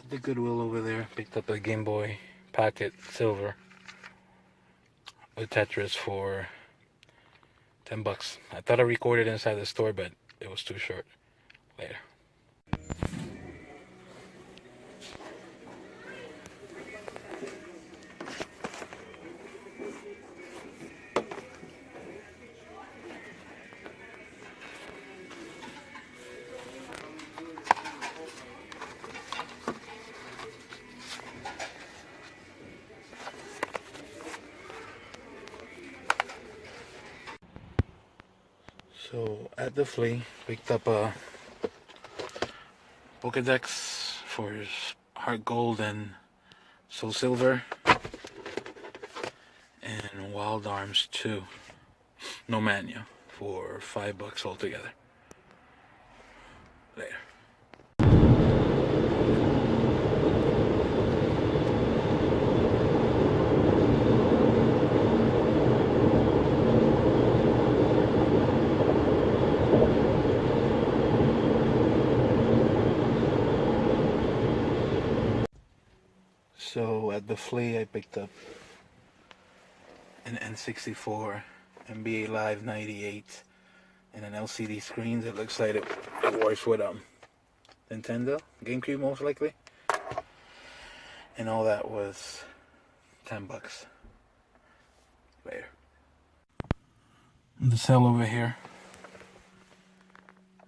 The Goodwill over there. Picked up a Game Boy Pocket Silver with Tetris for $10. I thought I recorded inside the store, but it was too short. Later. So at the flea, picked up a Pokedex for Heart Gold and Soul Silver, and Wild Arms 2, no manual, for $5 altogether. Later. So at the flea, I picked up an N64 NBA Live 98 and an LCD screen that looks like it works with Nintendo, GameCube most likely. And all that was $10. Later. The sale over here,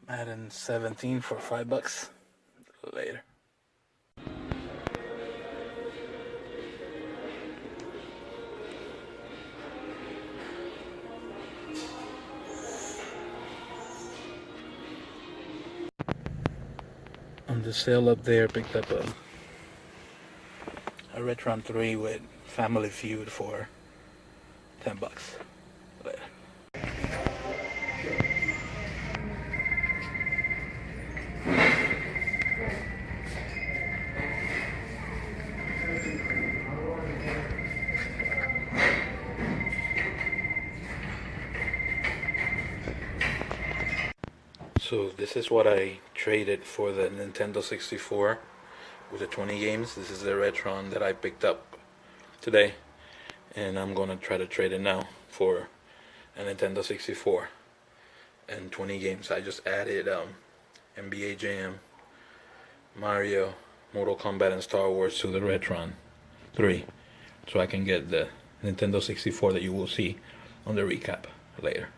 Madden 17 for $5. Later. On the sale up there, picked up a Retron 3 with Family Feud for $10. Later. So this is what I traded for the Nintendo 64 with the 20 games. This is the Retron that I picked up today, and I'm gonna try to trade it now for a Nintendo 64 and 20 games. I just added NBA Jam, Mario, Mortal Kombat, and Star Wars to the Retron 3, so I can get the Nintendo 64 that you will see on the recap later.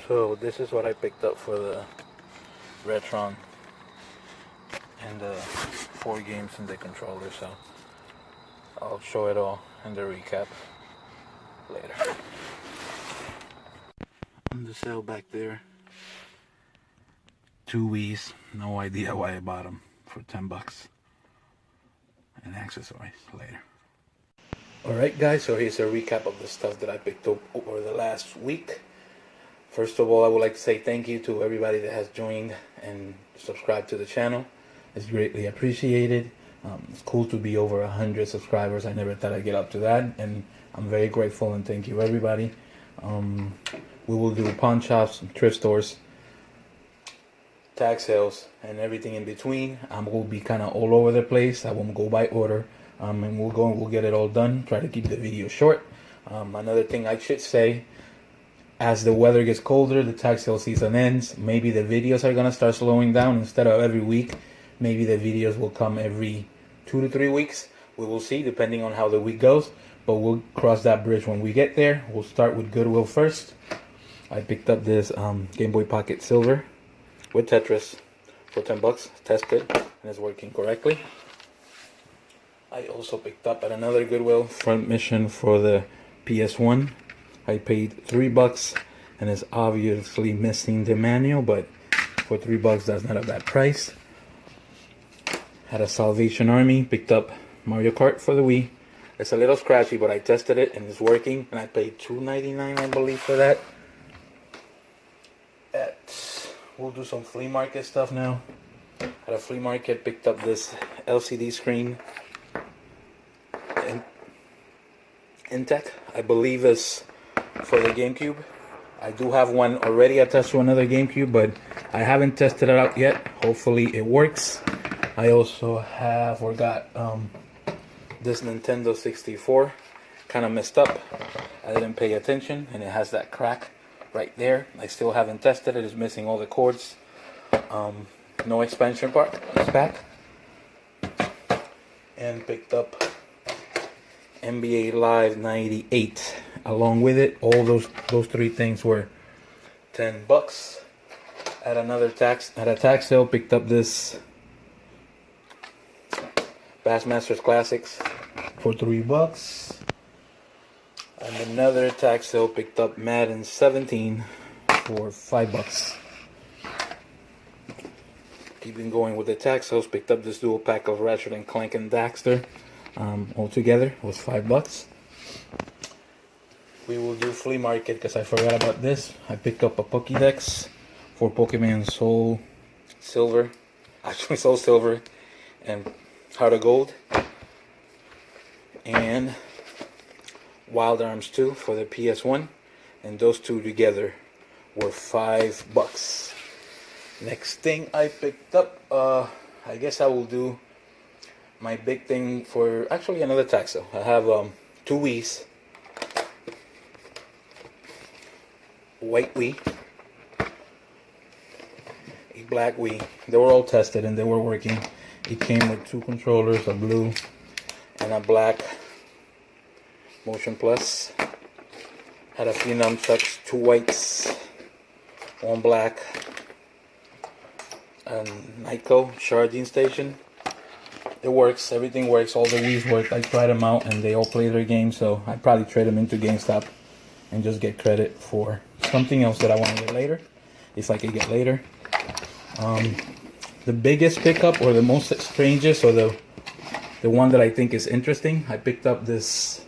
So this is what I picked up for the Retron and the 4 games in the controller, so I'll show it all in the recap later. On the sale back there, 2 Wii's, no idea why I bought them, for $10, and accessories later. Alright guys, so here's a recap of the stuff that I picked up over the last week. First of all, I would like to say thank you to everybody that has joined and subscribed to the channel. It's greatly appreciated. It's cool to be over 100 subscribers. I never thought I'd get up to that, and I'm very grateful, and thank you everybody. We will do pawn shops, thrift stores, tag sales, and everything in between. We'll be kind of all over the place. I won't go by order, and we'll get it all done. Try to keep the video short. Another thing I should say, as the weather gets colder, the tag sale season ends, maybe the videos are gonna start slowing down. Instead of every week, maybe the videos will come every 2 to 3 weeks. We will see, depending on how the week goes, but we'll cross that bridge when we get there. We'll start with Goodwill first. I picked up this Game Boy Pocket Silver with Tetris for $10, tested, and it's working correctly. I also picked up at another Goodwill front mission for the PS1. I paid $3, and it's obviously missing the manual, but for $3 that's not a bad price. Had a Salvation Army, picked up Mario Kart for the Wii. It's a little scratchy, but I tested it and it's working, and I paid $2.99 I believe for that. We'll do some flea market stuff now. At a flea market, picked up this LCD screen in tech. I believe it's for the GameCube. I do have one already attached to another GameCube, but I haven't tested it out yet. Hopefully it works. I also have forgot this Nintendo 64, kind of messed up. I didn't pay attention, and it has that crack right there. I still haven't tested it. It's missing all the cords. No expansion pack. And picked up NBA Live 98 along with it. All those three things were $10. At a tax sale, picked up this Bassmasters Classics for $3. And another tax sale, picked up Madden 17 for $5. Keeping going with the tax sales, picked up this dual pack of Ratchet and Clank and Daxter. Altogether was $5. We will do flea market because I forgot about this. I picked up a Pokédex for Pokemon Soul Silver, actually Soul Silver and Heart of Gold, and Wild Arms 2 for the PS1, and those two together were $5. Next thing I picked up, I guess I will do my big thing for actually another tax sale. I have two Wii's, white Wii, a black Wii. They were all tested and they were working. It came with two controllers, a blue and a black Motion Plus. Had a few nunchucks, two whites, one black, a Nyko charging station. It works, everything works, all the Wii's work. I tried them out and they all play their games, so I'd probably trade them into GameStop and just get credit for something else that I want to get later, if I could get later. The biggest pickup, or the most strangest, or the one that I think is interesting, I picked up this,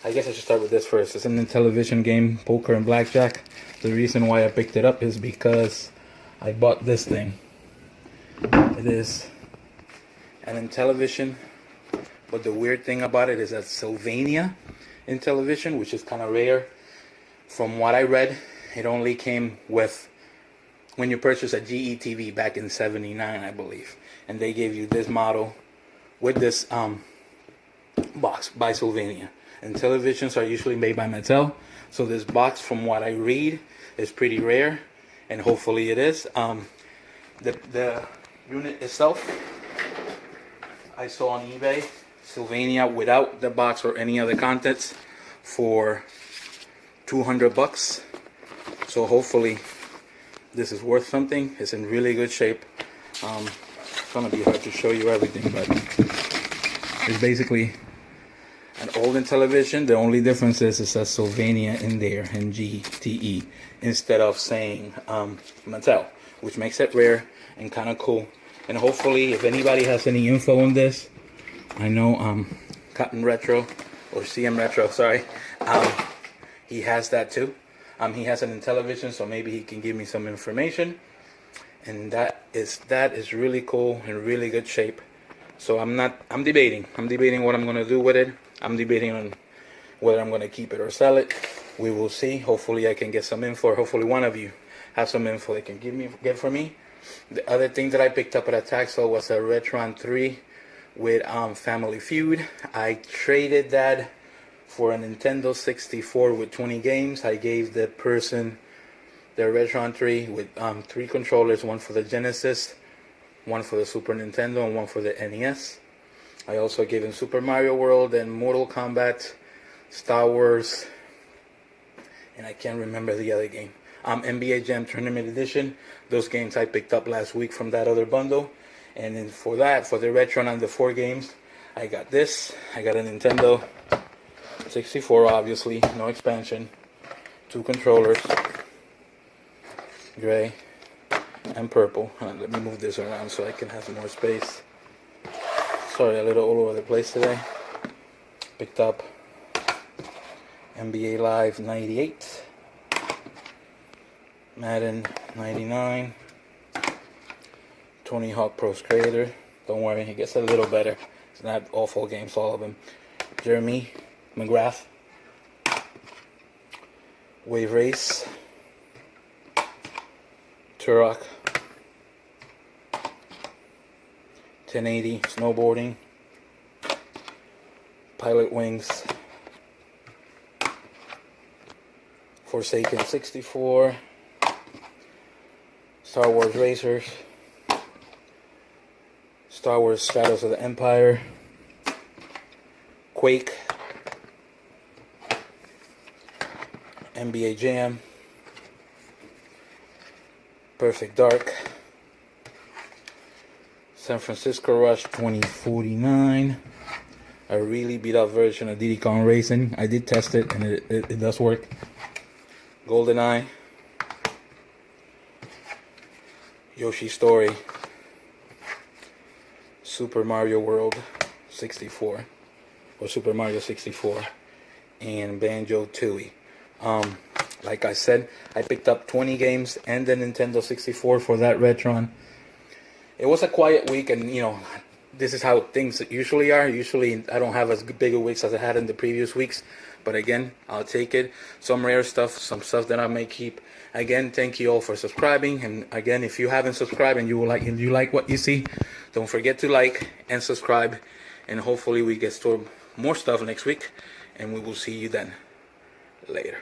I guess I should start with this first. It's an Intellivision game, poker and blackjack. The reason why I picked it up is because I bought this thing. It is an Intellivision, but the weird thing about it is that Sylvania Intellivision, which is kind of rare. From what I read, it only came with when you purchased a GE TV back in '79, I believe, and they gave you this model with this box by Sylvania. And televisions are usually made by Mattel, so this box, from what I read, is pretty rare, and hopefully it is. The unit itself, I saw on eBay, Sylvania without the box or any other contents, for $200. So hopefully this is worth something. It's in really good shape. It's gonna be hard to show you everything, but it's basically an olden television. The only difference is it says Sylvania in there, in GTE, instead of saying Mattel, which makes it rare and kind of cool. And hopefully, if anybody has any info on this, I know Cotton Retro, or CM Retro, sorry, he has that too. He has it in television, so maybe he can give me some information. And that is really cool, in really good shape. So I'm debating what I'm gonna do with it. I'm debating on whether I'm gonna keep it or sell it. We will see. Hopefully I can get some info. Hopefully one of you have some info they can get for me. The other thing that I picked up at a tax sale was a Retron 3 with Family Feud. I traded that for a Nintendo 64 with 20 games. I gave the person the Retron 3 with 3 controllers, one for the Genesis, one for the Super Nintendo, and one for the NES. I also gave him Super Mario World and Mortal Kombat, Star Wars, and I can't remember the other game. NBA Jam Tournament Edition. Those games I picked up last week from that other bundle. And then for the Retron and the 4 games, I got this. I got a Nintendo 64, obviously, no expansion. 2 controllers, gray and purple. Let me move this around so I can have some more space. Sorry, a little all over the place today. Picked up NBA Live 98, Madden 99, Tony Hawk Pro Skater. Don't worry, it gets a little better. It's not awful games, all of them. Jeremy McGrath, Wave Race, Turok, 1080 snowboarding, Pilot Wings, Forsaken 64, Star Wars Racers, Star Wars Shadows of the Empire, Quake, NBA Jam, Perfect Dark, San Francisco Rush 2049, a really beat up version of Diddy Kong Racing. I did test it and it does work. GoldenEye, Yoshi Story, Super Mario World 64, or Super Mario 64, and Banjo-Tooie. Like I said, I picked up 20 games and the Nintendo 64 for that Retron. It was a quiet week, and you know, this is how things usually are. Usually I don't have as big a weeks as I had in the previous weeks, but again, I'll take it. Some rare stuff, some stuff that I may keep. Again, thank you all for subscribing, and again, if you haven't subscribed and you like what you see, don't forget to like and subscribe, and hopefully we get to more stuff next week, and we will see you then. Later.